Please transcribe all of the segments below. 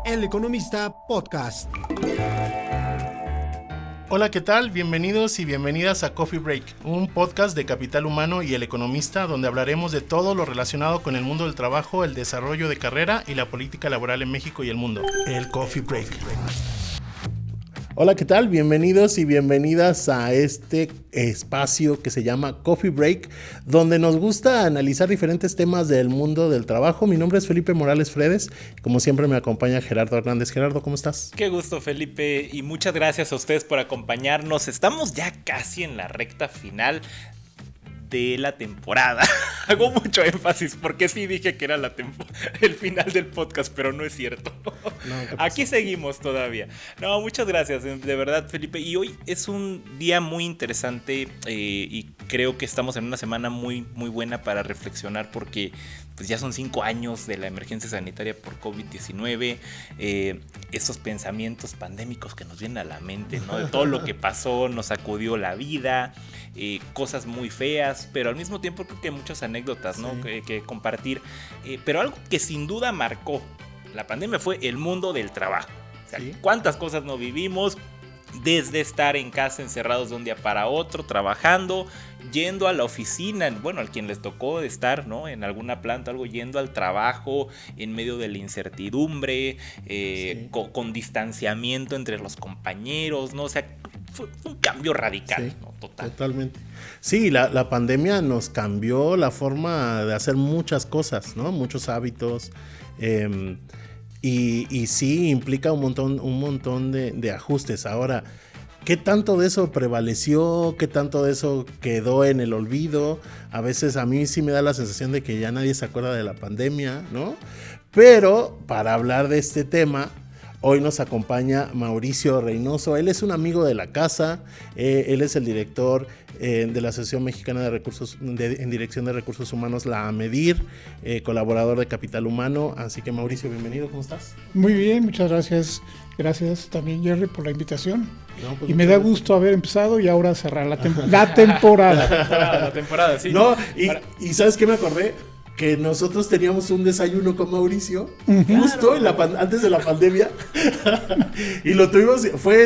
El Economista Podcast. Hola, ¿qué tal? Bienvenidos y bienvenidas a Coffee Break, un podcast de Capital Humano y El Economista, donde hablaremos de todo lo relacionado con el mundo del trabajo, el desarrollo de carrera y la política laboral en México y el mundo. El Coffee Break. Hola, ¿qué tal? Bienvenidos y bienvenidas a este espacio que se llama Coffee Break, donde nos gusta analizar diferentes temas del mundo del trabajo. Mi nombre es Felipe Morales Fredes, como siempre me acompaña Gerardo Hernández. Gerardo, ¿cómo estás? Qué gusto, Felipe, y muchas gracias a ustedes por acompañarnos. Estamos ya casi en la recta final de la temporada. Hago mucho énfasis porque sí dije que era el final del podcast, pero no es cierto. No, aquí seguimos todavía. No, muchas gracias, de verdad, Felipe. Y hoy es un día muy interesante y creo que estamos en una semana muy, muy buena para reflexionar porque pues ya son 5 años de la emergencia sanitaria por COVID-19. Estos pensamientos pandémicos que nos vienen a la mente, ¿no? De todo lo que pasó, nos sacudió la vida, cosas muy feas, pero al mismo tiempo creo que muchas anécdotas, ¿no? Sí. que compartir. Pero algo que sin duda marcó la pandemia fue el mundo del trabajo. O sea, Sí. ¿cuántas cosas no vivimos? Desde estar en casa encerrados de un día para otro, trabajando, yendo a la oficina, bueno, al quien les tocó estar, ¿no? En alguna planta, algo, yendo al trabajo en medio de la incertidumbre, Sí. con distanciamiento entre los compañeros, ¿no? O sea, fue un cambio radical, Sí, ¿no? Total. Totalmente. Sí, la pandemia nos cambió la forma de hacer muchas cosas, ¿no? Muchos hábitos. Y sí, implica un montón de ajustes. Ahora, ¿qué tanto de eso prevaleció? ¿Qué tanto de eso quedó en el olvido? A veces a mí sí me da la sensación de que ya nadie se acuerda de la pandemia, ¿no? Pero para hablar de este tema, hoy nos acompaña Mauricio Reynoso. Él es un amigo de la casa, él es el director de la Asociación Mexicana de Recursos en Dirección de Recursos Humanos, la AMEDIR, colaborador de Capital Humano. Así que Mauricio, bienvenido, ¿cómo estás? Muy bien, muchas gracias. Gracias también, Jerry, por la invitación. No, pues Y me da muchas gusto haber empezado y ahora cerrar la temporada. La temporada, sí. No, y ¿sabes qué me acordé? Que nosotros teníamos un desayuno con Mauricio justo antes de la pandemia y lo tuvimos, fue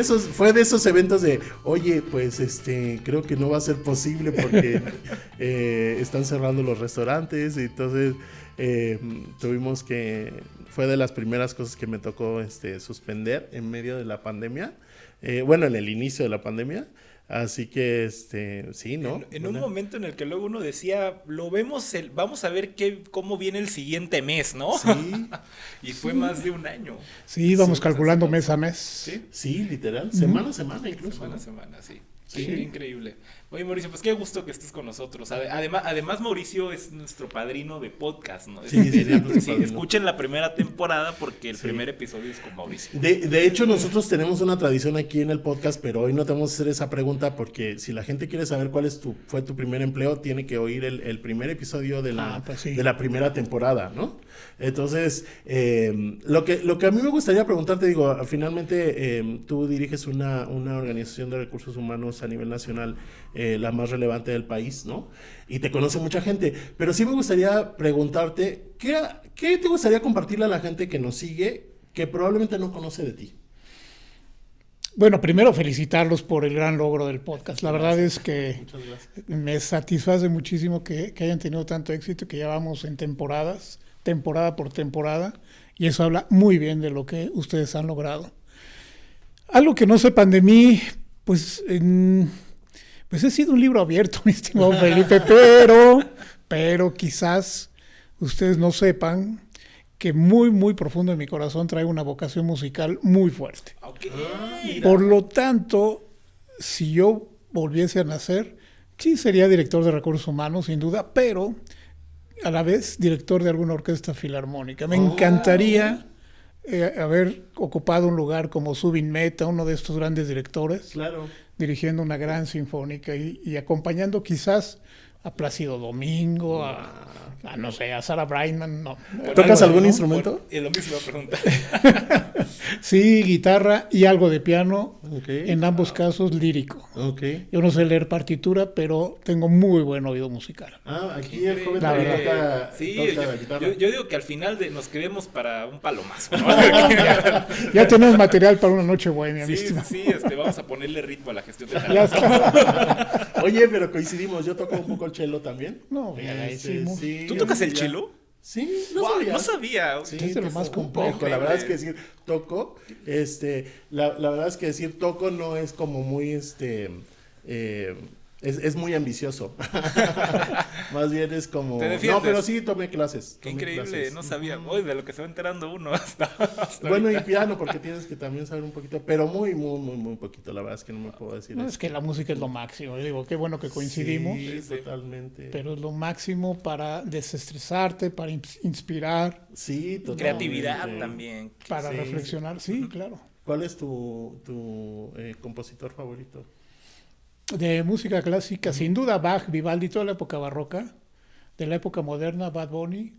de esos eventos de, oye, pues creo que no va a ser posible porque están cerrando los restaurantes, y entonces fue de las primeras cosas que me tocó suspender en medio de la pandemia, en el inicio de la pandemia. Así que, sí, ¿no? En un momento en el que luego uno decía, vamos a ver cómo viene el siguiente mes, ¿no? Sí. Y fue más de un año. Sí, vamos Sí, calculando sí. mes a mes. Sí. Sí, literal, semana a semana incluso. Semana a ¿no? semana, sí. Sí. Qué increíble. Oye, Mauricio, pues qué gusto que estés con nosotros. Además, Mauricio es nuestro padrino de podcast, ¿no? Sí, nuestro Sí, padrino. escuchen la primera temporada porque el Sí. primer episodio es con Mauricio. De hecho, nosotros tenemos una tradición aquí en el podcast, pero hoy no te vamos a hacer esa pregunta porque si la gente quiere saber cuál fue tu primer empleo, tiene que oír el primer episodio de Pues sí. de la primera temporada, ¿no? Entonces, lo que a mí me gustaría preguntarte, digo, finalmente tú diriges una organización de recursos humanos a nivel nacional, la más relevante del país, ¿no? Y te conoce mucha gente, pero sí me gustaría preguntarte, ¿qué te gustaría compartirle a la gente que nos sigue que probablemente no conoce de ti? Bueno, primero felicitarlos por el gran logro del podcast. La verdad es que Muchas gracias. me satisface muchísimo que hayan tenido tanto éxito, que ya vamos en temporadas, temporada por temporada, y eso habla muy bien de lo que ustedes han logrado. Algo que no sepan de mí, pues he sido un libro abierto, mi estimado Felipe, pero quizás ustedes no sepan que muy, muy profundo en mi corazón traigo una vocación musical muy fuerte. Ok. Por lo tanto, si yo volviese a nacer, sí sería director de recursos humanos, sin duda, pero a la vez director de alguna orquesta filarmónica. Me encantaría haber ocupado un lugar como Zubin Mehta, uno de estos grandes directores, Claro. dirigiendo una gran sinfónica y acompañando quizás a Plácido Domingo, no sé, a Sarah Brightman, no. ¿Tocas Algo algún así, ¿no? instrumento? Es lo mismo la pregunta. Sí, guitarra y algo de piano, Ok. en ambos casos lírico. Ok. Yo no sé leer partitura, pero tengo muy buen oído musical. Aquí el joven La también verdad. toca, Sí, toca la guitarra. yo digo que al final nos quedemos para un palomazo, ¿no? Ya tenemos material para una noche bohemia, mi Sí, sí, estimado. sí, vamos a ponerle ritmo a la gestión de Ya talento. está. Oye, pero coincidimos, yo toco un poco el cello también. No, ya hicimos. sí, ¿Tú tocas el ya. cello? Sí, no Wow, sabía. no sabía. Sí, Es de lo más un complejo. poco, la verdad es que decir toco, la verdad es que decir toco no es como muy, es muy ambicioso. Más bien es como, Te defiendes. no, pero sí tomé clases. Qué tomé increíble, clases. no sabía. Hoy de lo que se va enterando uno hasta Bueno, y ahorita. piano, porque tienes que también saber un poquito, pero muy, muy, muy, muy poquito, la verdad es que no me puedo decir No, eso. es que la música es lo máximo. Yo digo, qué bueno que coincidimos, Sí, Sí, sí. totalmente. pero es lo máximo para desestresarte, para inspirar, Sí, totalmente. Creatividad también. para Sí, reflexionar. Sí, claro. ¿Cuál es tu compositor favorito? De música clásica, sin duda Bach, Vivaldi, toda la época barroca. De la época moderna, Bad Bunny.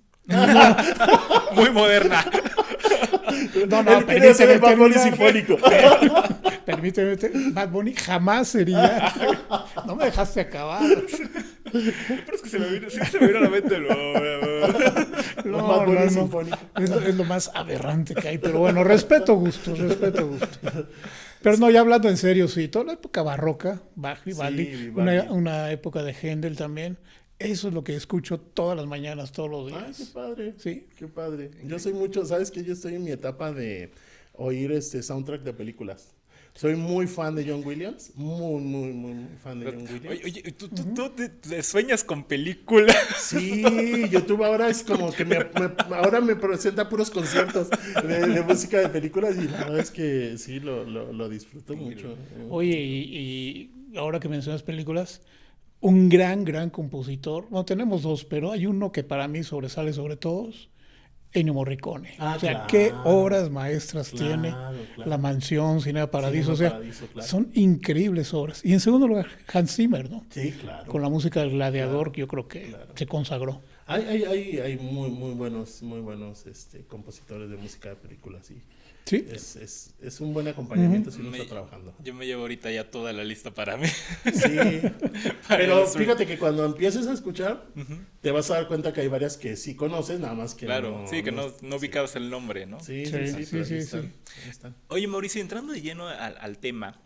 Muy moderna. No, no, Él quería hacer el Bad Bunny terminar. sinfónico. Permíteme, Bad Bunny jamás sería. No me dejaste acabar. Pero es que se me vino a la mente. No, Bad Bunny no, no. sinfónico. Es lo más aberrante que hay. Pero bueno, respeto gustos, respeto gustos. Pero no, ya hablando en serio, sí, toda la época barroca, Bach, Vivaldi, Sí, Vivaldi. una época de Händel también. Eso es lo que escucho todas las mañanas, todos los Ay, qué días. padre. Sí. Qué padre. Yo soy mucho, ¿sabes qué? Yo estoy en mi etapa de oír soundtrack de películas. Soy muy fan de John Williams. Muy, muy, muy, muy fan de John Williams. Oye, ¿tú te sueñas con películas? Sí, YouTube ahora es como que ahora me presenta puros conciertos de música de películas y la verdad es que sí, lo disfruto mucho. Oye, y ahora que mencionas películas, un gran compositor. Bueno, tenemos dos, pero hay uno que para mí sobresale sobre todos, Ennio Morricone. Ah, O sea, claro. qué obras maestras Claro, tiene. claro. La Mansión, Cinema Paradiso. Cinema O sea, Paradiso, claro. son increíbles obras. Y en segundo lugar, Hans Zimmer, ¿no? Sí, claro. Con la música del Gladiador, que yo creo que Claro. se consagró. Hay muy buenos compositores de música de películas, sí. Sí. Es un buen acompañamiento si uno está trabajando. Yo me llevo ahorita ya toda la lista para mí. Sí, Para pero el fíjate que cuando empieces a escuchar, te vas a dar cuenta que hay varias que sí conoces, nada más que Claro, no. sí, que no ubicabas el nombre, ¿no? Sí, Sí, sí, sí, pero sí, ahí sí. están, ahí están. Oye, Mauricio, entrando de lleno al tema,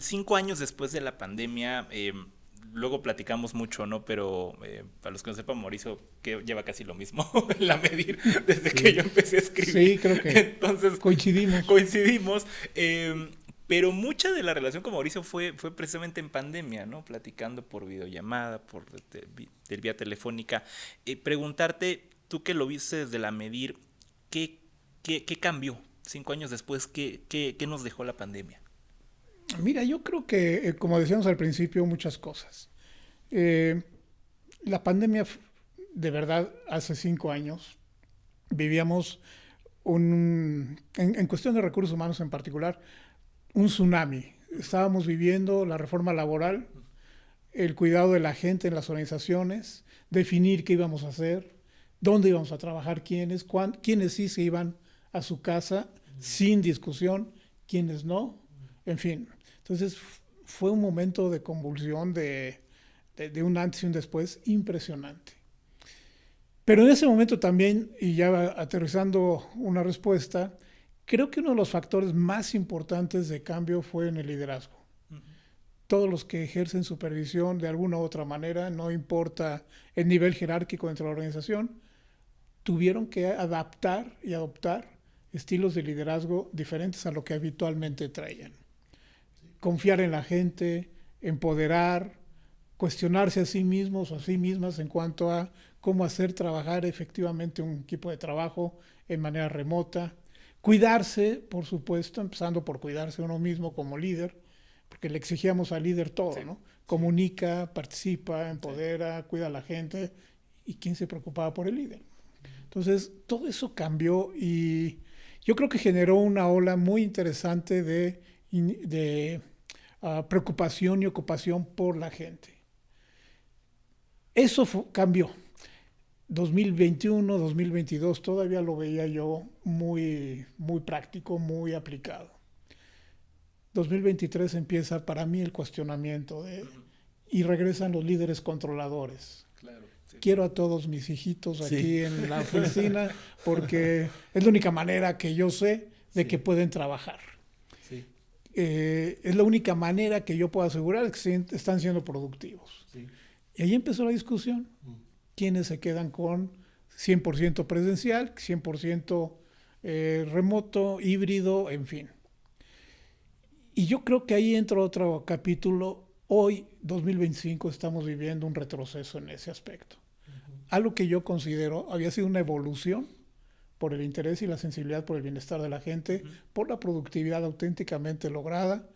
5 años después de la pandemia, luego platicamos mucho, ¿no? Pero para los que no sepan, Mauricio que lleva casi lo mismo en la medir desde que yo empecé a escribir. Sí, creo que Entonces, coincidimos. Pero mucha de la relación con Mauricio fue precisamente en pandemia, ¿no? Platicando por videollamada, del vía telefónica. Preguntarte, tú que lo viste desde la medir, ¿qué cambió 5 años después? ¿Qué nos dejó la pandemia? Mira, yo creo que, como decíamos al principio, muchas cosas. La pandemia, de verdad, hace 5 años, vivíamos en cuestión de recursos humanos en particular, un tsunami. Estábamos viviendo la reforma laboral, el cuidado de la gente en las organizaciones, definir qué íbamos a hacer, dónde íbamos a trabajar, quiénes sí se iban a su casa sin discusión, quiénes no, en fin. Entonces fue un momento de convulsión, de un antes y un después impresionante. Pero en ese momento también, y ya aterrizando una respuesta, creo que uno de los factores más importantes de cambio fue en el liderazgo. Todos los que ejercen supervisión de alguna u otra manera, no importa el nivel jerárquico dentro de la organización, tuvieron que adaptar y adoptar estilos de liderazgo diferentes a lo que habitualmente traían. Confiar en la gente, empoderar, cuestionarse a sí mismos o a sí mismas en cuanto a cómo hacer trabajar efectivamente un equipo de trabajo en manera remota. Cuidarse, por supuesto, empezando por cuidarse uno mismo como líder, porque le exigíamos al líder todo, Sí. ¿no? Comunica, participa, empodera, cuida a la gente. ¿Y quién se preocupaba por el líder? Entonces, todo eso cambió y yo creo que generó una ola muy interesante de preocupación y ocupación por la gente. Eso cambió. 2021, 2022 todavía lo veía yo muy, muy práctico, muy aplicado. 2023 empieza para mí el cuestionamiento y regresan los líderes controladores. Claro, sí. Quiero a todos mis hijitos aquí Sí. en la oficina porque es la única manera que yo sé de que pueden trabajar. Sí, Es la única manera que yo puedo asegurar que están siendo productivos. sí. Y ahí empezó la discusión. ¿Quiénes se quedan con 100% presencial, 100% remoto, híbrido, en fin? Y yo creo que ahí entra otro capítulo. Hoy, 2025, estamos viviendo un retroceso en ese aspecto. Algo que yo considero había sido una evolución por el interés y la sensibilidad por el bienestar de la gente, por la productividad auténticamente lograda,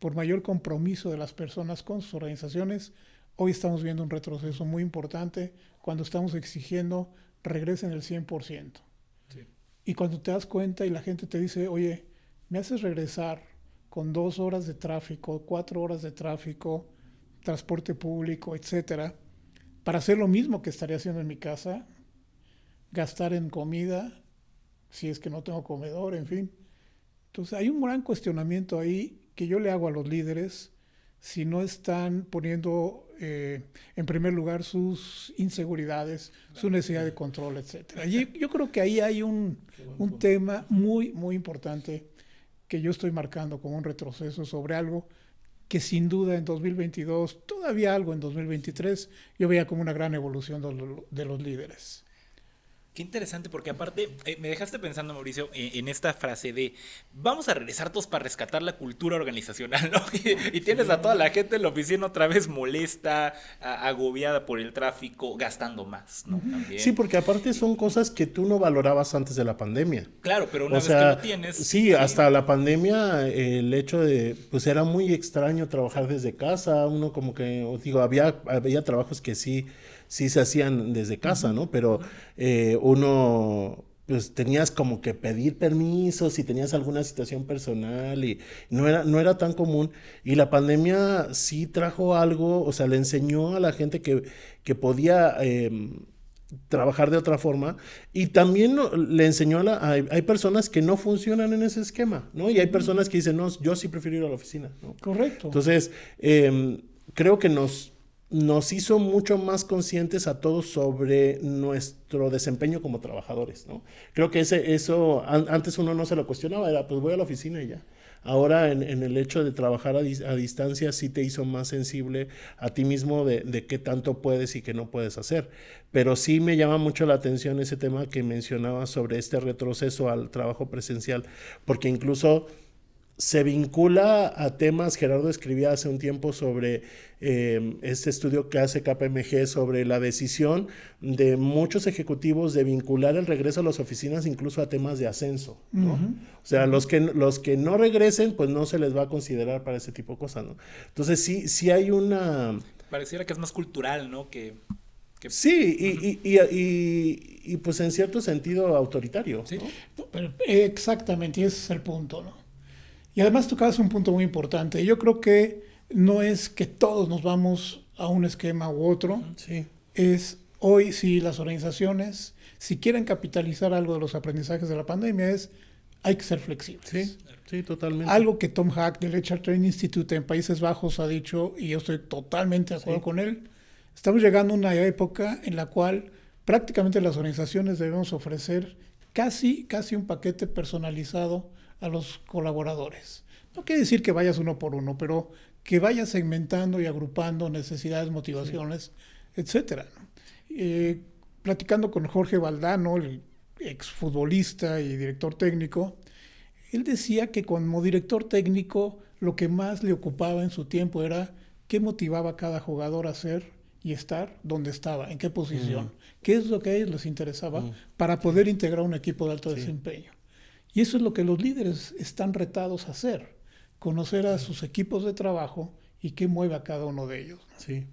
por mayor compromiso de las personas con sus organizaciones. Hoy estamos viendo un retroceso muy importante cuando estamos exigiendo regresen el 100%. Sí. Y cuando te das cuenta y la gente te dice, oye, me haces regresar con 2 horas de tráfico, 4 horas de tráfico, transporte público, etcétera, para hacer lo mismo que estaría haciendo en mi casa, gastar en comida, si es que no tengo comedor, en fin. Entonces hay un gran cuestionamiento ahí que yo le hago a los líderes si no están poniendo en primer lugar sus inseguridades, su necesidad de control, etcétera. Y yo creo que ahí hay un tema muy, muy importante que yo estoy marcando como un retroceso sobre algo que sin duda en 2022, todavía algo en 2023, yo veía como una gran evolución de los líderes. Qué interesante, porque aparte me dejaste pensando, Mauricio, en esta frase de vamos a regresar todos para rescatar la cultura organizacional, ¿no? Y tienes a toda la gente en la oficina otra vez molesta, agobiada por el tráfico, gastando más, ¿no? También. Sí, porque aparte son cosas que tú no valorabas antes de la pandemia. Claro, pero una O vez sea, que lo tienes... sí, hasta la pandemia el hecho de, pues era muy extraño trabajar desde casa, uno como que, digo, había trabajos que sí se hacían desde casa, ¿no? Pero uno, pues tenías como que pedir permisos si tenías alguna situación personal y no era tan común. Y la pandemia sí trajo algo, o sea, le enseñó a la gente que podía... trabajar de otra forma y también le enseñó hay personas que no funcionan en ese esquema, ¿no? Y hay personas que dicen, no, yo sí prefiero ir a la oficina, ¿no? Correcto. Entonces, creo que nos hizo mucho más conscientes a todos sobre nuestro desempeño como trabajadores, ¿no? Creo que eso antes uno no se lo cuestionaba, era pues voy a la oficina y ya. Ahora en el hecho de trabajar a distancia sí te hizo más sensible a ti mismo de qué tanto puedes y qué no puedes hacer. Pero sí me llama mucho la atención ese tema que mencionabas sobre este retroceso al trabajo presencial, porque incluso se vincula a temas, Gerardo escribía hace un tiempo sobre este estudio que hace KPMG sobre la decisión de muchos ejecutivos de vincular el regreso a las oficinas incluso a temas de ascenso, ¿no? O sea, los que no regresen, pues no se les va a considerar para ese tipo de cosas, ¿no? Entonces sí hay una... Pareciera que es más cultural, ¿no? Sí, y pues en cierto sentido autoritario, Sí. ¿no? No, pero exactamente, y ese es el punto, ¿no? Y además tocabas un punto muy importante. Yo creo que no es que todos nos vamos a un esquema u otro. Sí. Es hoy si las organizaciones, si quieren capitalizar algo de los aprendizajes de la pandemia, hay que ser flexibles. Sí, totalmente. Algo que Tom Hack del HR Training Institute en Países Bajos ha dicho, y yo estoy totalmente de acuerdo con él, estamos llegando a una época en la cual prácticamente las organizaciones debemos ofrecer casi un paquete personalizado a los colaboradores. No quiere decir que vayas uno por uno, pero que vayas segmentando y agrupando necesidades, motivaciones, etcétera, ¿no? Platicando con Jorge Valdano, el exfutbolista y director técnico, él decía que como director técnico lo que más le ocupaba en su tiempo era qué motivaba a cada jugador a hacer y estar donde estaba, en qué posición, qué es lo que a ellos les interesaba para poder integrar un equipo de alto desempeño. Y eso es lo que los líderes están retados a hacer, conocer a sus equipos de trabajo y qué mueve a cada uno de ellos, ¿no? Sí.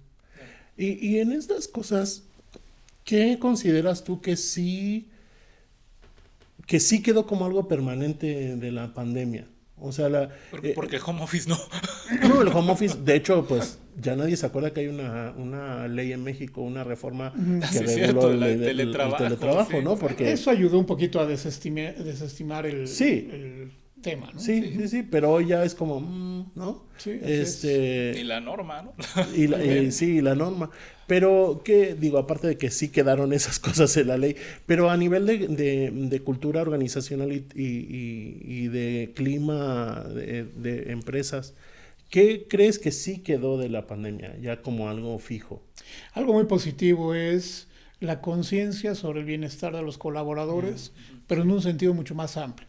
Y en estas cosas, ¿qué consideras tú que sí quedó como algo permanente de la pandemia? O sea, Porque el home office no. no, el home office, de hecho, pues ya nadie se acuerda que hay una ley en México, una reforma que Sí, reguló cierto, el teletrabajo, sí. ¿no? Porque Eso ayudó un poquito a desestimar Sí. el tema, ¿no? sí, pero hoy ya es como, ¿no? Sí, así Y la norma, ¿no? Sí, la norma. Pero, ¿qué digo? Aparte de que sí quedaron esas cosas en la ley, pero a nivel de cultura organizacional y de clima de empresas, ¿qué crees que sí quedó de la pandemia ya como algo fijo? Algo muy positivo es la conciencia sobre el bienestar de los colaboradores, pero en un sentido mucho más amplio.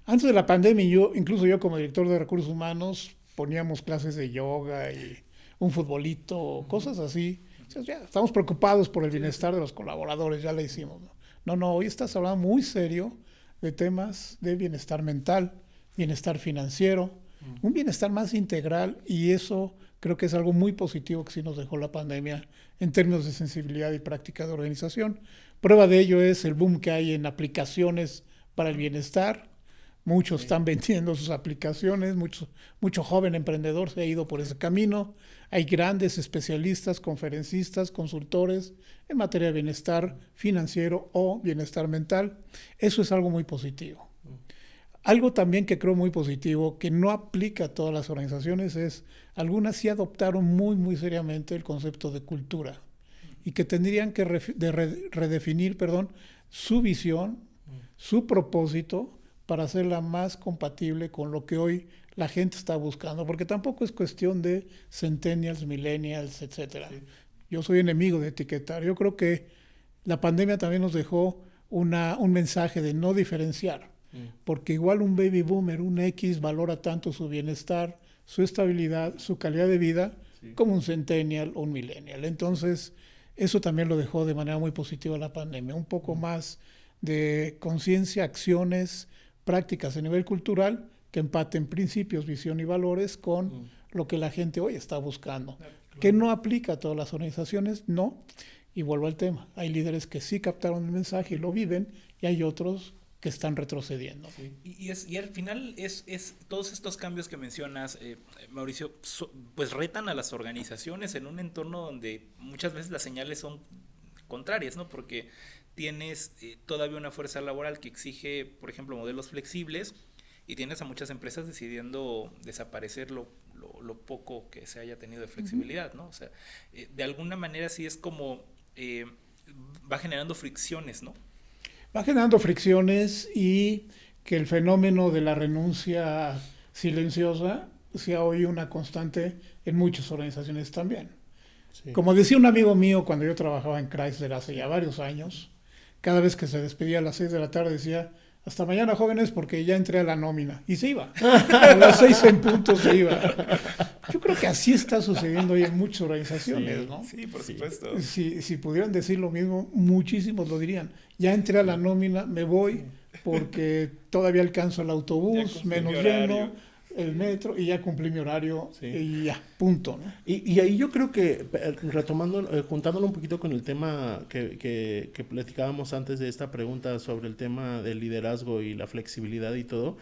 Antes de la pandemia, incluso yo como director de recursos humanos, poníamos clases de yoga y un futbolito, cosas así. O sea, ya estamos preocupados por el bienestar de los colaboradores, ya le hicimos. No, hoy estás hablando muy serio de temas de bienestar mental, bienestar financiero, un bienestar más integral, y eso creo que es algo muy positivo que sí nos dejó la pandemia en términos de sensibilidad y práctica de organización. Prueba de ello es el boom que hay en aplicaciones para el bienestar. Muchos están vendiendo sus aplicaciones, mucho joven emprendedor se ha ido por ese camino. Hay grandes especialistas, conferencistas, consultores en materia de bienestar financiero o bienestar mental. Eso es algo muy positivo. Algo también que creo muy positivo, que no aplica a todas las organizaciones, es algunas sí adoptaron muy seriamente el concepto de cultura y que tendrían que redefinir, su visión, su propósito, para hacerla más compatible con lo que hoy la gente está buscando, porque tampoco es cuestión de centennials, millennials, etcétera. Sí. Yo soy enemigo de etiquetar. Yo creo que la pandemia también nos dejó un mensaje de no diferenciar, porque igual un baby boomer, un X, valora tanto su bienestar, su estabilidad, su calidad de vida, como un centennial o un millennial. Entonces, eso también lo dejó de manera muy positiva la pandemia, un poco más de conciencia, acciones, prácticas a nivel cultural que empaten principios, visión y valores con lo que la gente hoy está buscando. Claro. Que no aplica a todas las organizaciones, no. Y vuelvo al tema, hay líderes que sí captaron el mensaje y lo viven, y hay otros que están retrocediendo. Sí. Y al final es todos estos cambios que mencionas, Mauricio, pues retan a las organizaciones en un entorno donde muchas veces las señales son contrarias, ¿no? Porque tienes todavía una fuerza laboral que exige, por ejemplo, modelos flexibles, y tienes a muchas empresas decidiendo desaparecer lo poco que se haya tenido de flexibilidad, ¿no? O sea, de alguna manera sí es como va generando fricciones, ¿no? Va generando fricciones, y que el fenómeno de la renuncia silenciosa sea hoy una constante en muchas organizaciones también. Sí. Como decía un amigo mío cuando yo trabajaba en Chrysler hace ya varios años, cada vez que se despedía a las 6 de la tarde decía: hasta mañana, jóvenes, porque ya entré a la nómina. Y se iba. A las 6 en punto se iba. Yo creo que así está sucediendo hoy en muchas organizaciones, ¿no? Sí, por supuesto. Si pudieran decir lo mismo, muchísimos lo dirían. Ya entré a la nómina, me voy porque todavía alcanzo el autobús, menos lleno, el metro, y ya cumplí mi horario, y ya, punto, ¿no? Y ahí yo creo que, retomando, juntándolo un poquito con el tema que platicábamos antes de esta pregunta sobre el tema del liderazgo y la flexibilidad y todo,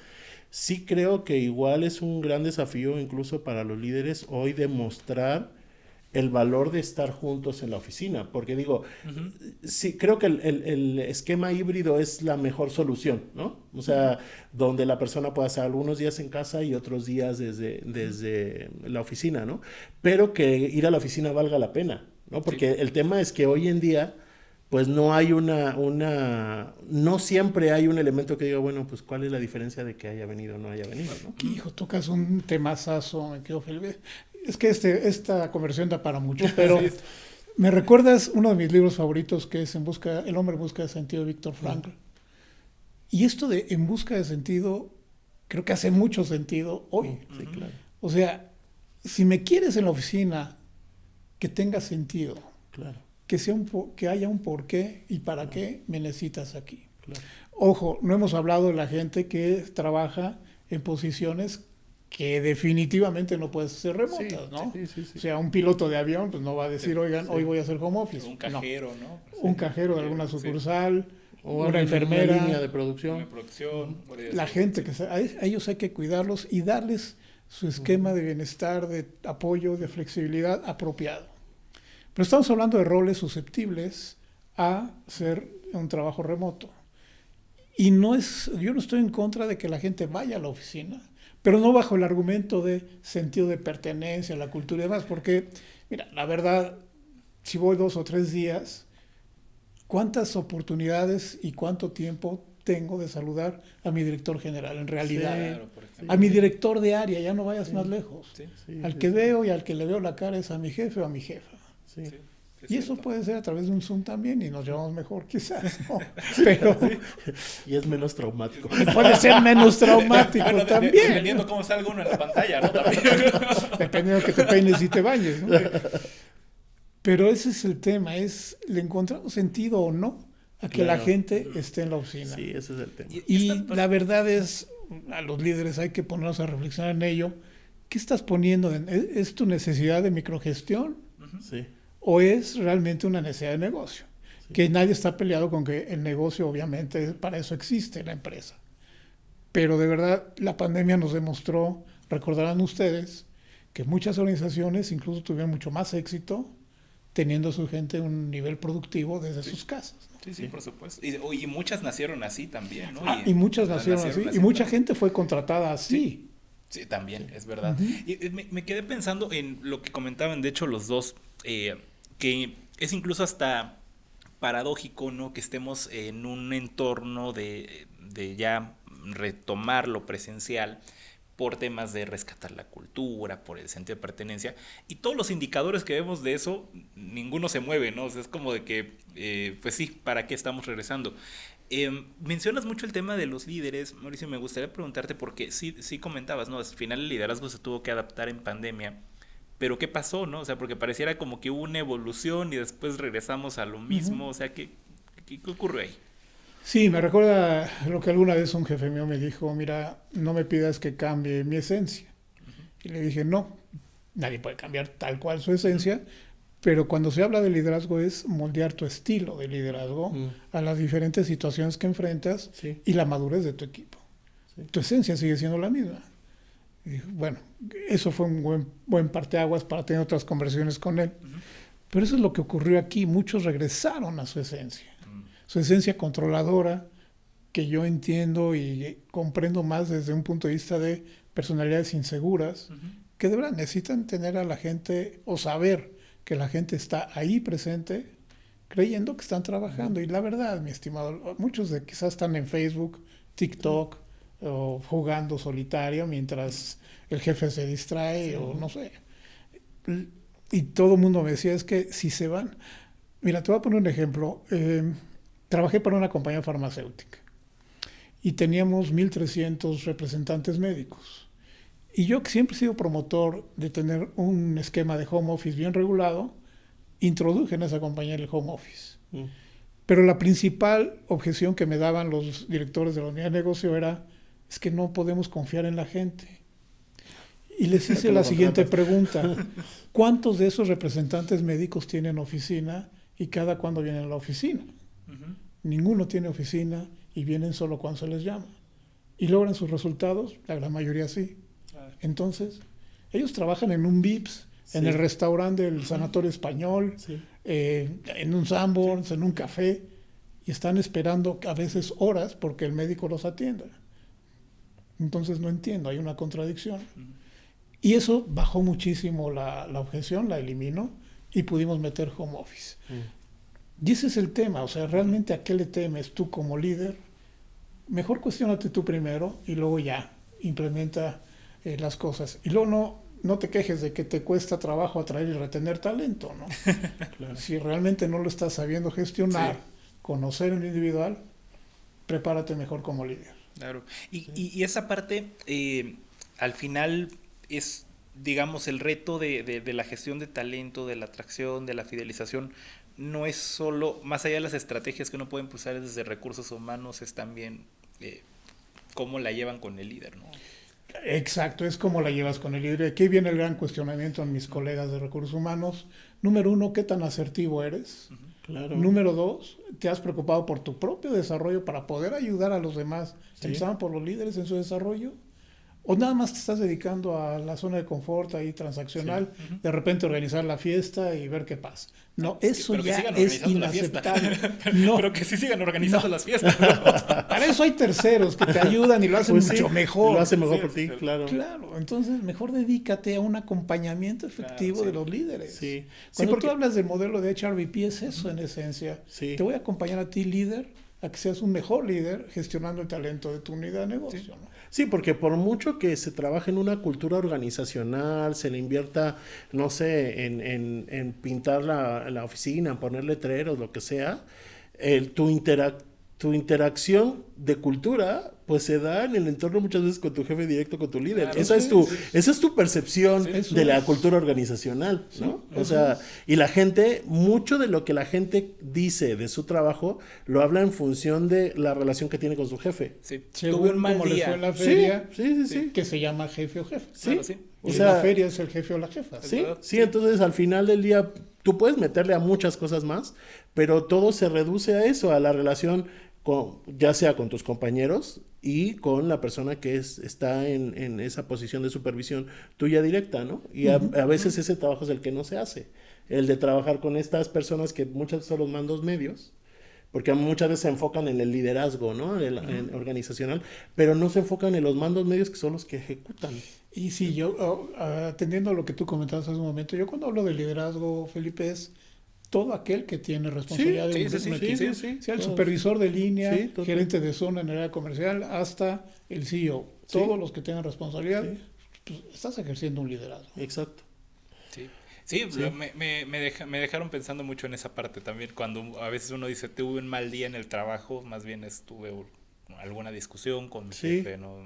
sí creo que igual es un gran desafío incluso para los líderes hoy demostrar el valor de estar juntos en la oficina, porque digo, sí, creo que el esquema híbrido es la mejor solución, ¿no? O sea, donde la persona pueda hacer algunos días en casa y otros días desde la oficina, ¿no? Pero que ir a la oficina valga la pena, ¿no? Porque el tema es que hoy en día, pues no hay no siempre hay un elemento que diga, bueno, pues cuál es la diferencia de que haya venido o no haya venido, ¿no? Hijo, tocas un temazazo, me quedo feliz. Es que esta conversión da para mucho, pero me recuerdas uno de mis libros favoritos, que es El hombre en busca de sentido, de Viktor Frankl. Y esto de En busca de sentido, creo que hace mucho sentido hoy. Sí, claro. O sea, si me quieres en la oficina, que tenga sentido. Claro. Que haya un porqué y para qué me necesitas aquí. Claro. Ojo, no hemos hablado de la gente que trabaja en posiciones que definitivamente no puedes hacer remotas, ¿no? Sí. O sea, un piloto de avión pues no va a decir, oigan, hoy voy a hacer home office. Un cajero, ¿no? Un cajero de alguna sucursal, o una enfermera. Una línea de producción. Una producción. La gente, a ellos hay que cuidarlos y darles su esquema de bienestar, de apoyo, de flexibilidad apropiado. Pero estamos hablando de roles susceptibles a ser un trabajo remoto. Y yo no estoy en contra de que la gente vaya a la oficina, pero no bajo el argumento de sentido de pertenencia, la cultura y demás, porque, mira, la verdad, si voy 2 o 3 días, ¿cuántas oportunidades y cuánto tiempo tengo de saludar a mi director general? En realidad, Claro, por ejemplo. a mi director de área, ya no vayas más lejos. Sí, Al que veo y al que le veo la cara es a mi jefe o a mi jefa. Sí. Sí, es Y eso cierto. puede ser a través de un Zoom también y nos llevamos mejor quizás, ¿no? Pero Y es menos traumático. puede ser menos traumático Bueno, también. dependiendo cómo salga uno en la pantalla, ¿no? También. Dependiendo de que te peines y te bañes, ¿no? Pero ese es el tema, ¿le encontramos sentido o no a que la Claro. gente esté en la oficina? Sí, ese es el tema. Y esta- la verdad es, a los líderes hay que ponernos a reflexionar en ello. ¿Qué estás poniendo? ¿Es tu necesidad de microgestión Sí. o es realmente una necesidad de negocio? Que nadie está peleado con que el negocio, obviamente, para eso existe la empresa. Pero de verdad, la pandemia nos demostró, recordarán ustedes, que muchas organizaciones incluso tuvieron mucho más éxito teniendo a su gente un nivel productivo desde sus casas, ¿no? Sí, por supuesto. Y muchas nacieron así también, ¿no? Y muchas nacieron así, y mucha gente fue contratada así. Sí, también, es verdad. Y me quedé pensando en lo que comentaban, de hecho, los dos, que es incluso hasta paradójico, ¿no? Que estemos en un entorno de ya retomar lo presencial por temas de rescatar la cultura, por el sentido de pertenencia, y todos los indicadores que vemos de eso, ninguno se mueve, ¿no? O sea, es como de que, pues sí, ¿para qué estamos regresando? Mencionas mucho el tema de los líderes, Mauricio, me gustaría preguntarte, porque sí comentabas, ¿no? Al final el liderazgo se tuvo que adaptar en pandemia, pero ¿qué pasó, no? O sea, porque pareciera como que hubo una evolución y después regresamos a lo mismo, o sea, ¿qué ocurrió ahí? Sí, me recuerda lo que alguna vez un jefe mío me dijo, mira, no me pidas que cambie mi esencia. Y le dije, no, nadie puede cambiar tal cual su esencia, pero cuando se habla de liderazgo es moldear tu estilo de liderazgo a las diferentes situaciones que enfrentas Sí. y la madurez de tu equipo. Tu esencia sigue siendo la misma. Y dije, bueno, eso fue un buen parteaguas para tener otras conversaciones con él. Pero eso es lo que ocurrió aquí. Muchos regresaron a su esencia. Su esencia controladora, que yo entiendo y comprendo más desde un punto de vista de personalidades inseguras, que de verdad necesitan tener a la gente o saber que la gente está ahí presente, creyendo que están trabajando. Y la verdad, mi estimado, muchos de quizás están en Facebook, TikTok, o jugando solitario mientras el jefe se distrae, o no sé. Y todo el mundo me decía, es que si se van... Mira, te voy a poner un ejemplo. Trabajé para una compañía farmacéutica y teníamos 1,300 representantes médicos. Y yo, que siempre he sido promotor de tener un esquema de home office bien regulado, introduje en esa compañía el home office. Pero la principal objeción que me daban los directores de la unidad de negocio era, es que no podemos confiar en la gente. Y les hice la siguiente pregunta. ¿Cuántos de esos representantes médicos tienen oficina y cada cuándo vienen a la oficina? Ninguno tiene oficina y vienen solo cuando se les llama. ¿Y logran sus resultados? La gran mayoría sí. Entonces, ellos trabajan en un VIPS, en el restaurante del Sanatorio Español, en un Sanborns, en un café, y están esperando a veces horas porque el médico los atienda. Entonces no entiendo, hay una contradicción. Y eso bajó muchísimo la objeción, la eliminó y pudimos meter home office. Y ese es el tema, o sea, realmente a qué le temes tú como líder. Mejor cuestiónate tú primero y luego ya implementa las cosas. Y luego no te quejes de que te cuesta trabajo atraer y retener talento, ¿no? Claro. Si realmente no lo estás sabiendo gestionar, conocer en lo individual, prepárate mejor como líder. Claro. Y esa parte, al final, es, digamos, el reto de la gestión de talento, de la atracción, de la fidelización. No es solo, más allá de las estrategias que uno puede impulsar desde recursos humanos, es también cómo la llevan con el líder, ¿no? Exacto, es cómo la llevas con el líder. Aquí viene el gran cuestionamiento en mis colegas de recursos humanos. Número 1, ¿qué tan asertivo eres? Claro. Número 2, ¿te has preocupado por tu propio desarrollo para poder ayudar a los demás? ¿Empezaron por los líderes en su desarrollo? O nada más te estás dedicando a la zona de confort ahí transaccional, de repente organizar la fiesta y ver qué pasa. No, eso pero que ya sigan es organizando la fiesta. inaceptable. No, Pero que sí sigan organizando No. las fiestas. para eso hay terceros que te ayudan y lo hacen Pues sí, mucho mejor. Lo hace mejor Sí, por ti, sí. claro. Claro, entonces mejor dedícate a un acompañamiento efectivo Claro, sí. de los líderes. Sí. Cuando porque tú hablas del modelo de HRBP es eso en esencia. Sí. Te voy a acompañar a ti, líder, a que seas un mejor líder gestionando el talento de tu unidad de negocio. ¿no? Sí, porque por mucho que se trabaje en una cultura organizacional, se le invierta, no sé, en pintar la oficina, en poner letreros, lo que sea, tu interacción de cultura pues se da en el entorno muchas veces con tu jefe directo, con tu líder. Claro, esa es tu percepción eso de la es. cultura organizacional, ¿no? O sea, y la gente, mucho de lo que la gente dice de su trabajo, lo habla en función de la relación que tiene con su jefe. Sí. Según Tuve un mal como le día. fue en la Sí, feria, sí. que se llama jefe o jefe. Claro, sí. O Y sea, en la feria es el jefe o la jefa. Sí, ¿verdad? sí, entonces al final del día tú puedes meterle a muchas cosas más, pero todo se reduce a eso, a la relación con, ya sea con tus compañeros y con la persona que está en esa posición de supervisión tuya directa, ¿no? Y a veces ese trabajo es el que no se hace, el de trabajar con estas personas que muchas veces son los mandos medios, porque muchas veces se enfocan en el liderazgo, ¿no? En organizacional, pero no se enfocan en los mandos medios que son los que ejecutan. Y sí, yo, atendiendo a lo que tú comentabas hace un momento, yo cuando hablo de liderazgo, Felipe, es todo aquel que tiene responsabilidad sí, de sí, un sí, equipo. sí. Sea el Todos. supervisor de línea, Sí, total. gerente de zona en el área comercial, hasta el CEO. Sí. Todos los que tengan responsabilidad, Sí. pues, estás ejerciendo un liderazgo. Exacto. Sí, sí, me dejaron pensando mucho en esa parte también. Cuando a veces uno dice, tuve un mal día en el trabajo, más bien tuve alguna discusión con mi Sí. jefe, ¿no?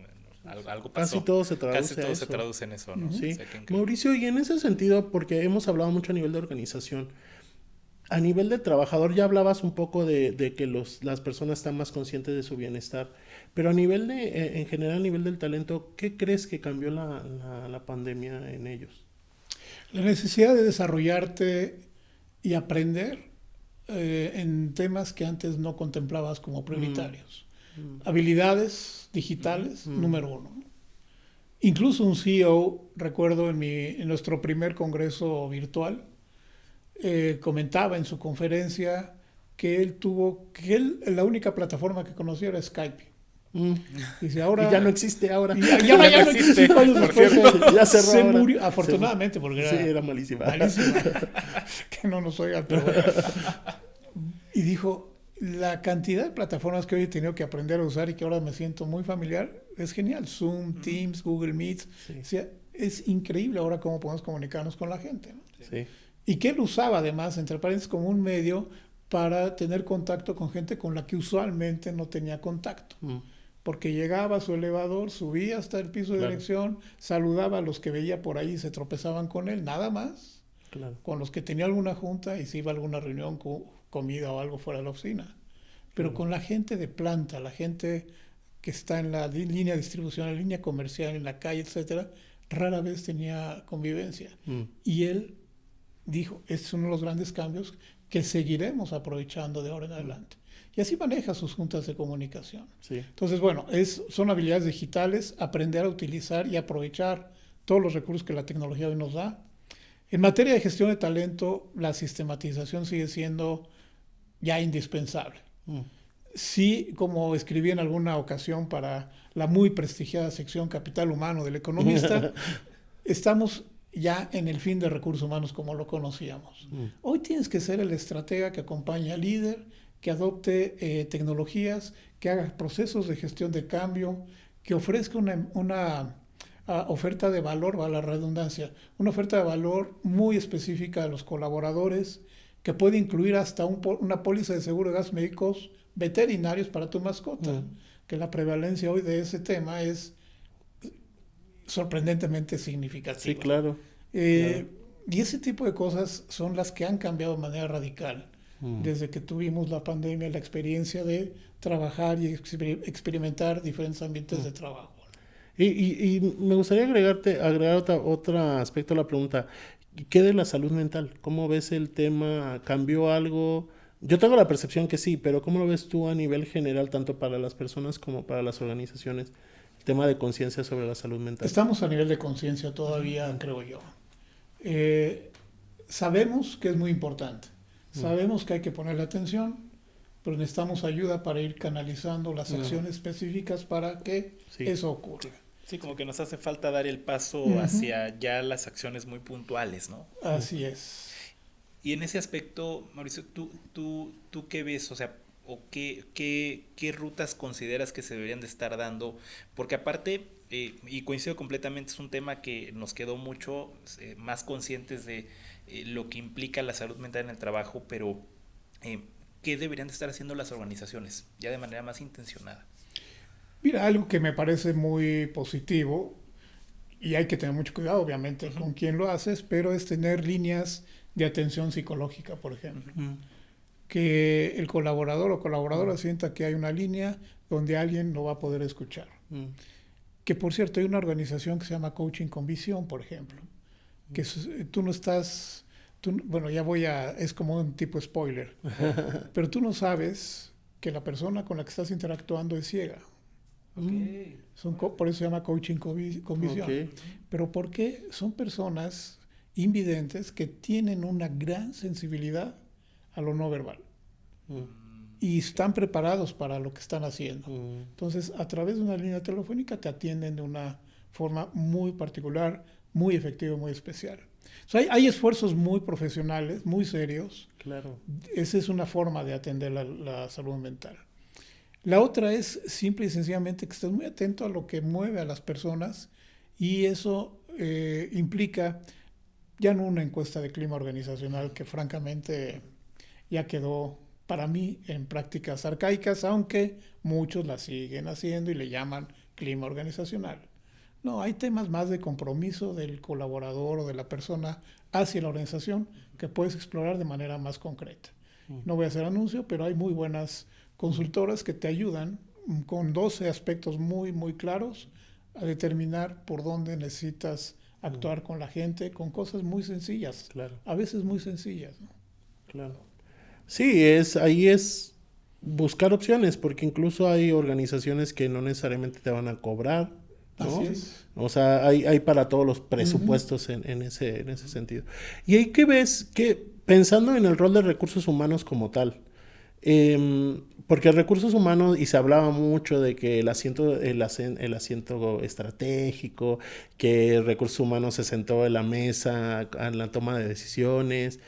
Algo pasó. Casi todo se traduce Casi todo a se eso. traduce en eso, ¿no? Sí. O sea, que increíble. Mauricio, y en ese sentido, porque hemos hablado mucho a nivel de organización, a nivel de trabajador ya hablabas un poco de que las personas están más conscientes de su bienestar, pero a nivel en general, a nivel del talento, ¿qué crees que cambió la pandemia en ellos? La necesidad de desarrollarte y aprender en temas que antes no contemplabas como prioritarios. Habilidades digitales, número uno. Incluso un CEO, recuerdo en nuestro primer congreso virtual, comentaba en su conferencia que la única plataforma que conocía era Skype. Dice, ahora, Y ya no existe ahora. ya no existe. 5 años por después Ya cerró se ahora. murió, afortunadamente, porque Sí, era malísima. malísima. Que no nos oigan, pero bueno. Y dijo, la cantidad de plataformas que hoy he tenido que aprender a usar y que ahora me siento muy familiar es genial. Zoom, Teams, Google Meet. Sí. O sea, es increíble ahora cómo podemos comunicarnos con la gente, ¿no? Sí. Y que él usaba además, entre paréntesis, como un medio para tener contacto con gente con la que usualmente no tenía contacto. Porque llegaba a su elevador, subía hasta el piso de Claro. dirección, saludaba a los que veía por ahí y se tropezaban con él, nada más. Claro. Con los que tenía alguna junta y si iba a alguna reunión, comida o algo fuera de la oficina. Pero con la gente de planta, la gente que está en la línea de distribución, en la línea comercial, en la calle, etcétera, rara vez tenía convivencia. Y él dijo, este es uno de los grandes cambios que seguiremos aprovechando de ahora en adelante. Y así maneja sus juntas de comunicación. Sí. Entonces, bueno, son habilidades digitales, aprender a utilizar y aprovechar todos los recursos que la tecnología hoy nos da. En materia de gestión de talento, la sistematización sigue siendo ya indispensable. Sí, como escribí en alguna ocasión para la muy prestigiada sección Capital Humano del Economista, estamos ya en el fin de recursos humanos como lo conocíamos. Hoy tienes que ser el estratega que acompaña al líder, que adopte tecnologías, que haga procesos de gestión de cambio, que ofrezca una oferta de valor, va la redundancia, una oferta de valor muy específica a los colaboradores, que puede incluir hasta una póliza de seguro de gastos médicos veterinarios para tu mascota, que la prevalencia hoy de ese tema es sorprendentemente significativa. Sí, claro. Y ese tipo de cosas son las que han cambiado de manera radical desde que tuvimos la pandemia, la experiencia de trabajar y experimentar diferentes ambientes de trabajo. Y me gustaría agregar otro aspecto a la pregunta. ¿Qué de la salud mental? ¿Cómo ves el tema? ¿Cambió algo? Yo tengo la percepción que sí, pero ¿cómo lo ves tú a nivel general, tanto para las personas como para las organizaciones? El tema de conciencia sobre la salud mental. Estamos a nivel de conciencia todavía, creo yo. Sabemos que es muy importante, sabemos que hay que ponerle atención, pero necesitamos ayuda para ir canalizando las acciones específicas para que eso ocurra. Sí, como que nos hace falta dar el paso hacia ya las acciones muy puntuales, ¿no? Así es. Y en ese aspecto, Mauricio, ¿tú qué ves? O sea, ¿o qué rutas consideras que se deberían de estar dando? Porque aparte, y coincido completamente, es un tema que nos quedó mucho más conscientes de lo que implica la salud mental en el trabajo, pero ¿qué deberían de estar haciendo las organizaciones ya de manera más intencionada? Mira, algo que me parece muy positivo, y hay que tener mucho cuidado, obviamente, con quién lo haces, pero es tener líneas de atención psicológica, por ejemplo. Que el colaborador o colaboradora sienta que hay una línea donde alguien lo va a poder escuchar. Que, por cierto, hay una organización que se llama Coaching con Visión, por ejemplo, que tú no estás... bueno, es como un tipo spoiler, pero tú no sabes que la persona con la que estás interactuando es ciega. Okay. Por eso se llama coaching con visión. Okay. Pero ¿por qué? Son personas invidentes que tienen una gran sensibilidad a lo no verbal. Y están preparados para lo que están haciendo. Entonces, a través de una línea telefónica te atienden de una forma muy particular, muy efectiva, muy especial. O sea, hay esfuerzos muy profesionales, muy serios. Claro. Esa es una forma de atender la salud mental. La otra es simple y sencillamente que estés muy atento a lo que mueve a las personas, y eso implica ya no una encuesta de clima organizacional que francamente ya quedó para mí en prácticas arcaicas, aunque muchos la siguen haciendo y le llaman clima organizacional. No, hay temas más de compromiso del colaborador o de la persona hacia la organización que puedes explorar de manera más concreta. No voy a hacer anuncio, pero hay muy buenas consultoras que te ayudan con 12 aspectos muy, muy claros a determinar por dónde necesitas actuar con la gente, con cosas muy sencillas, Claro. a veces muy sencillas, ¿no? Claro. Sí, ahí es buscar opciones, porque incluso hay organizaciones que no necesariamente te van a cobrar, ¿no? Así es. O sea, hay para todos los presupuestos en ese sentido. Y ahí que ves que, pensando en el rol de recursos humanos como tal, porque recursos humanos, y se hablaba mucho de que el asiento estratégico, que recursos humanos se sentó en la mesa en la toma de decisiones,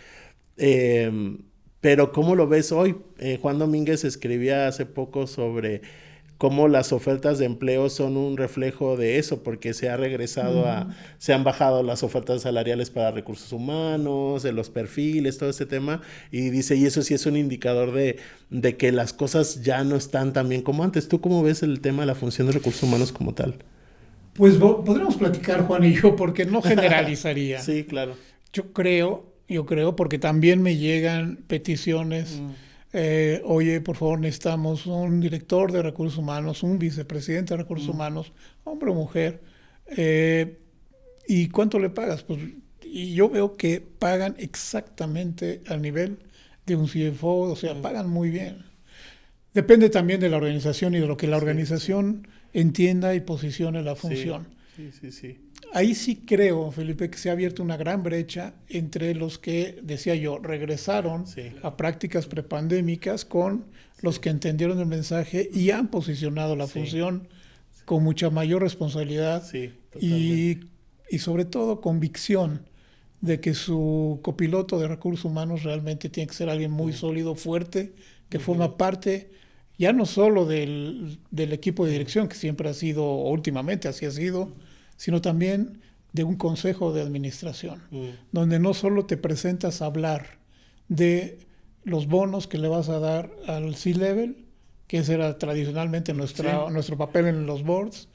pero ¿cómo lo ves hoy? Juan Domínguez escribía hace poco sobre cómo las ofertas de empleo son un reflejo de eso, porque se han bajado las ofertas salariales para recursos humanos, de los perfiles, todo este tema, y dice, y eso sí es un indicador de que las cosas ya no están tan bien como antes. ¿Tú cómo ves el tema de la función de recursos humanos como tal? Pues podríamos platicar, Juan y yo, porque no generalizaría. Sí, claro. Yo creo, porque también me llegan peticiones. Oye, por favor, necesitamos un director de recursos humanos, un vicepresidente de recursos humanos, hombre o mujer. ¿Y cuánto le pagas? Pues, y yo veo que pagan exactamente al nivel de un CFO, o sea, pagan muy bien. Depende también de la organización y de lo que la organización entienda y posicione la función. Sí. Ahí sí creo, Felipe, que se ha abierto una gran brecha entre los que, decía yo, regresaron a prácticas prepandémicas con los que entendieron el mensaje y han posicionado la función con mucha mayor responsabilidad y sobre todo convicción de que su copiloto de recursos humanos realmente tiene que ser alguien muy sólido, fuerte, que forma parte ya no solo del equipo de dirección, que siempre ha sido, o últimamente así ha sido, sino también de un consejo de administración, donde no solo te presentas a hablar de los bonos que le vas a dar al C-Level, que ese era tradicionalmente nuestro papel en los boards,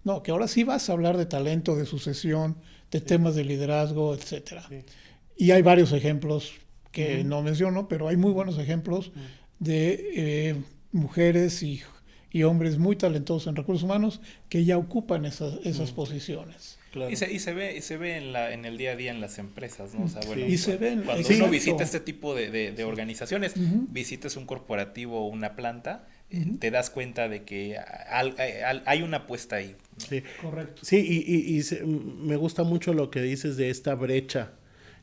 no, que ahora sí vas a hablar de talento, de sucesión, de temas de liderazgo, etcétera. Y hay varios ejemplos que no menciono, pero hay muy buenos ejemplos de mujeres y y hombres muy talentosos en recursos humanos que ya ocupan esas posiciones. Claro. Y se ve en el día a día en las empresas, ¿no? O sea, bueno, Y se ve cuando exacto. uno visita este tipo de organizaciones, visitas un corporativo o una planta, te das cuenta de que hay una apuesta ahí, ¿no? Sí. Correcto. Sí, me gusta mucho lo que dices de esta brecha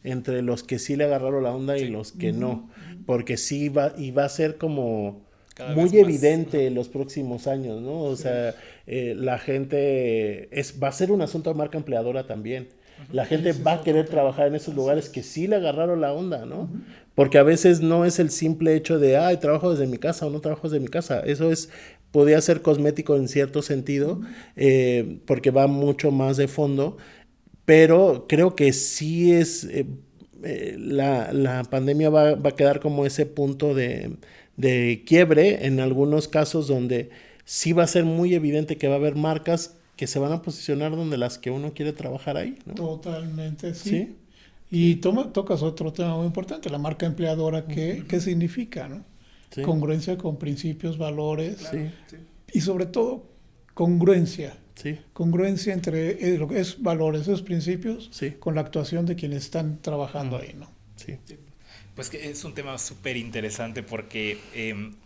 entre los que sí le agarraron la onda y los que no, porque sí va a ser como Cada muy vez más. evidente en los próximos años, ¿no? O sea, la gente va a ser un asunto de marca empleadora también. La gente va a querer trabajar en esos lugares que sí le agarraron la onda, ¿no? Porque a veces no es el simple hecho de, ay, trabajo desde mi casa o no trabajo desde mi casa. Eso podría ser cosmético en cierto sentido, porque va mucho más de fondo, pero creo que sí es, la pandemia va a quedar como ese punto de quiebre en algunos casos donde sí va a ser muy evidente que va a haber marcas que se van a posicionar donde las que uno quiere trabajar ahí, ¿no? Totalmente, sí. Sí. Y tocas otro tema muy importante, la marca empleadora, ¿qué significa, no? Sí. Congruencia con principios, valores Sí, y sobre todo congruencia. sí, Congruencia entre lo que es valores, esos principios, Sí. con la actuación de quienes están trabajando ahí, ¿no? sí. Pues que es un tema súper interesante porque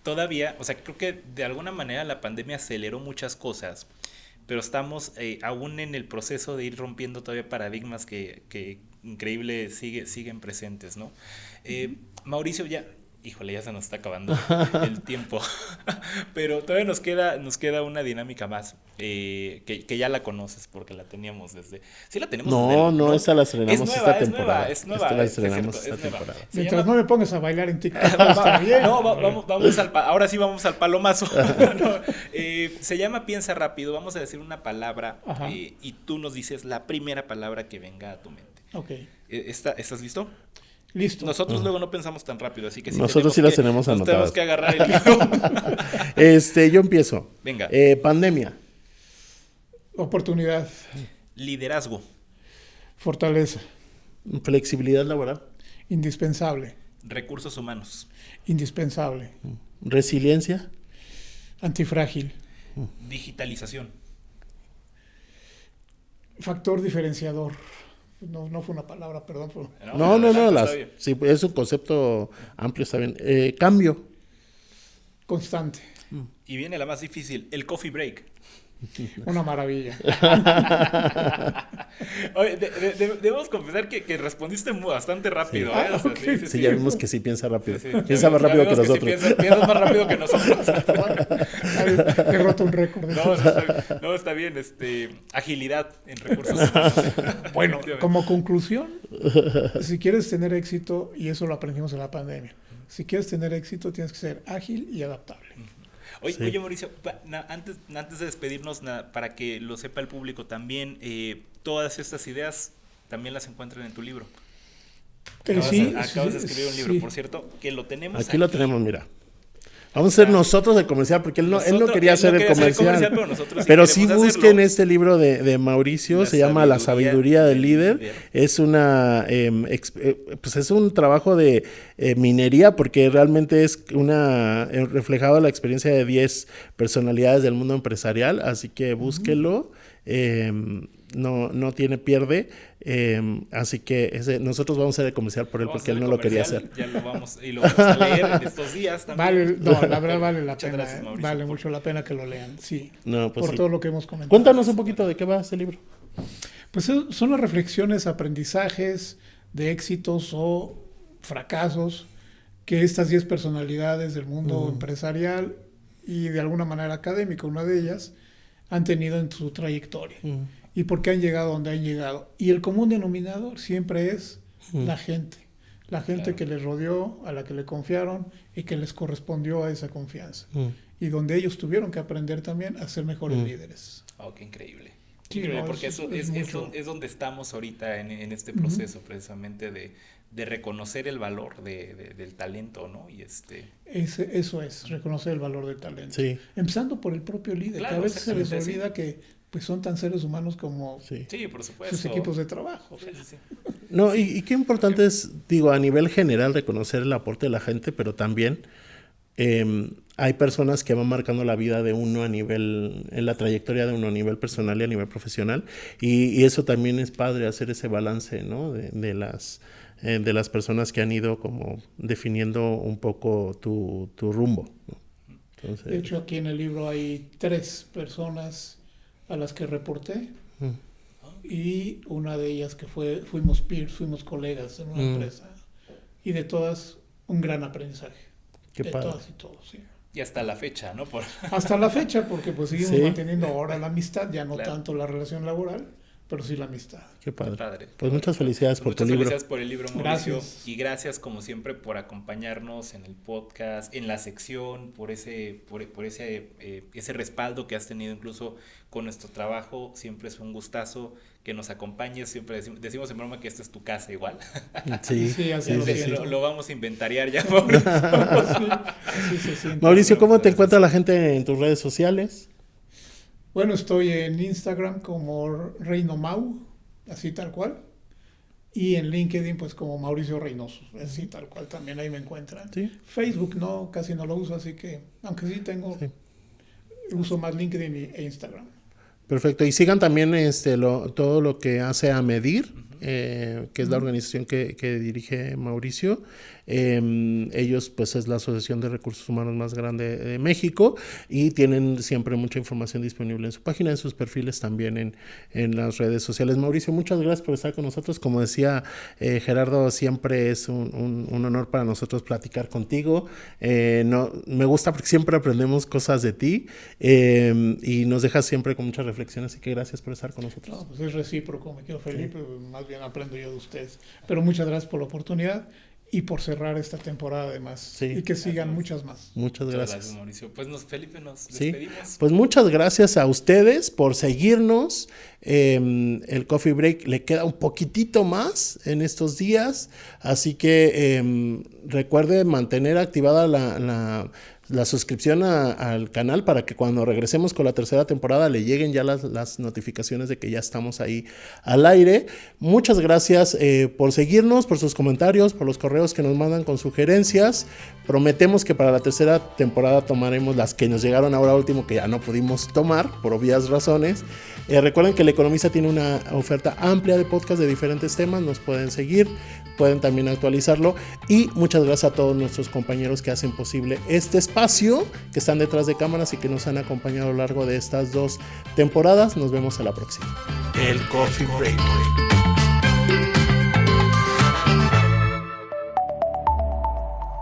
todavía, o sea, creo que de alguna manera la pandemia aceleró muchas cosas, pero estamos aún en el proceso de ir rompiendo todavía paradigmas que increíble siguen presentes, ¿no? Mauricio, híjole, ya se nos está acabando el tiempo, pero todavía nos queda una dinámica más, que ya la conoces porque la teníamos sí la tenemos No, esa la estrenamos esta temporada. Es nueva, Esta la es estrenamos cierto, esta es nueva. temporada. Se Mientras llama- no me pongas a bailar en TikTok, está bien. No, vamos ahora sí vamos al palomazo. No, se llama Piensa Rápido. Vamos a decir una palabra Ajá. y tú nos dices la primera palabra que venga a tu mente. Ok, ¿Estás listo? listo. Nosotros luego no pensamos tan rápido, así que Nosotros sí las tenemos nos anotadas. tenemos que agarrar el libro. Yo empiezo. Venga. Pandemia. Oportunidad, Liderazgo, fortaleza, Flexibilidad laboral. indispensable, recursos humanos, indispensable, Resiliencia. antifrágil, digitalización, factor diferenciador. No fue una palabra, perdón. No, adelante, está bien. sí, es un concepto amplio, está bien. Cambio. Constante, Y viene la más difícil, el coffee break. una maravilla. Oye, debemos confesar que respondiste bastante rápido, Sí. ¿eh? O sea, ok. Sí, ya vimos que sí piensa rápido. Sí, Piensa más rápido que ya vimos nosotros. sí piensas más rápido que nosotros. He roto un récord. Está bien. Agilidad en recursos humanos. Bueno, Efectivamente. como conclusión, si quieres tener éxito, y eso lo aprendimos en la pandemia, si quieres tener éxito tienes que ser ágil y adaptable. Oye, Mauricio, antes de despedirnos, para que lo sepa el público también, todas estas ideas también las encuentran en tu libro. Acabas de escribir un libro, sí. por cierto, que lo tenemos Aquí lo tenemos, mira. Vamos a ser nosotros el comercial, porque él no quería hacer el comercial. pero nosotros Pero sí sí queremos busquen hacerlo. este libro de Mauricio, La se llama La sabiduría del líder. líder. Es pues es un trabajo de minería, porque realmente es reflejado la experiencia de 10 personalidades del mundo empresarial, así que búsquelo. No tiene pierde. Así que nosotros vamos a hacer el comercial por él, Vamos a porque él hacer no el lo quería comercial, hacer. Ya lo vamos a leer en estos días también. La verdad vale la Muchas pena. gracias, Mauricio, Vale mucho la pena que lo lean, sí. No, pues por sí. todo lo que hemos comentado. Cuéntanos un poquito de qué va este libro. Pues son las reflexiones, aprendizajes de éxitos o fracasos que estas 10 personalidades del mundo empresarial y de alguna manera académica, una de ellas, han tenido en su trayectoria. Y por qué han llegado donde han llegado. Y el común denominador siempre es la gente. La gente Claro. que les rodeó, a la que le confiaron y que les correspondió a esa confianza. Y donde ellos tuvieron que aprender también a ser mejores líderes. Oh, qué increíble. Sí, Increíble, no, porque eso eso es mucho. es donde estamos ahorita en este proceso, precisamente de reconocer el valor del talento, ¿no? Y Eso es, reconocer el valor del talento. Sí. Empezando por el propio líder, Claro, que a veces se les exactamente, olvida que pues son tan seres humanos como Sí. sí, por supuesto. sus equipos de trabajo. Sí, sí, sí. No, y qué importante es, digo, a nivel general reconocer el aporte de la gente, pero también hay personas que van marcando la vida de uno en la trayectoria de uno a nivel personal y a nivel profesional, y eso también es padre, hacer ese balance, ¿no? de las personas que han ido como definiendo un poco tu rumbo, ¿no? Entonces, de hecho, aquí en el libro hay 3 personas a las que reporté, y una de ellas que fuimos peers, fuimos colegas en una empresa, y de todas un gran aprendizaje. Qué de padre. todas y todos, sí. Y hasta la fecha, ¿no? Hasta la fecha, porque pues seguimos Sí. manteniendo ahora la amistad, ya no Claro. tanto la relación laboral, pero sí la amistad. qué padre. Padre. Pues muchas felicidades por tu libro. Gracias por el libro, Mauricio. Gracias. Y gracias, como siempre, por acompañarnos en el podcast, en la sección, por ese respaldo que has tenido incluso con nuestro trabajo. Siempre es un gustazo que nos acompañes. Siempre decimos en broma que esta es tu casa igual. Sí, Sí, así sí, lo sí, siento. sí. Lo vamos a inventariar ya, Mauricio. Así se siente. Mauricio, ¿cómo te encuentra la gente en tus redes sociales? Bueno, estoy en Instagram como Reino Mau, así tal cual. Y en LinkedIn, pues como Mauricio Reynoso, así tal cual, también ahí me encuentran. Sí. Facebook no, casi no lo uso, así que, aunque sí tengo, uso más LinkedIn e Instagram. Perfecto. Y sigan también todo lo que hace a Medir, que es la organización que dirige Mauricio. Ellos, pues, es la asociación de recursos humanos más grande de México, y tienen siempre mucha información disponible en su página, en sus perfiles, también en las redes sociales. Mauricio, muchas gracias por estar con nosotros. Como decía Gerardo, siempre es un honor para nosotros platicar contigo. Me gusta porque siempre aprendemos cosas de ti, y nos dejas siempre con muchas reflexiones, así que gracias por estar con nosotros. No, pues es recíproco, me quedo Felipe, más bien aprendo yo de ustedes. Pero muchas gracias por la oportunidad y por cerrar esta temporada además. Sí. Y que sigan muchas más. Muchas Muchas gracias. Mauricio. Pues Felipe, nos Sí, despedimos. pues muchas gracias a ustedes por seguirnos. El Coffee Break le queda un poquitito más en estos días, así que recuerde mantener activada la suscripción al canal para que cuando regresemos con la tercera temporada le lleguen ya las notificaciones de que ya estamos ahí al aire. Muchas gracias por seguirnos, por sus comentarios, por los correos que nos mandan con sugerencias. Prometemos que para la tercera temporada tomaremos las que nos llegaron ahora último, que ya no pudimos tomar por obvias razones. Recuerden que El Economista tiene una oferta amplia de podcasts de diferentes temas, nos pueden seguir, pueden también actualizarlo, y muchas gracias a todos nuestros compañeros que hacen posible este espacio, que están detrás de cámaras y que nos han acompañado a lo largo de estas 2 temporadas. Nos vemos a la próxima. El Coffee Break.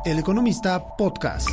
El Economista Podcast.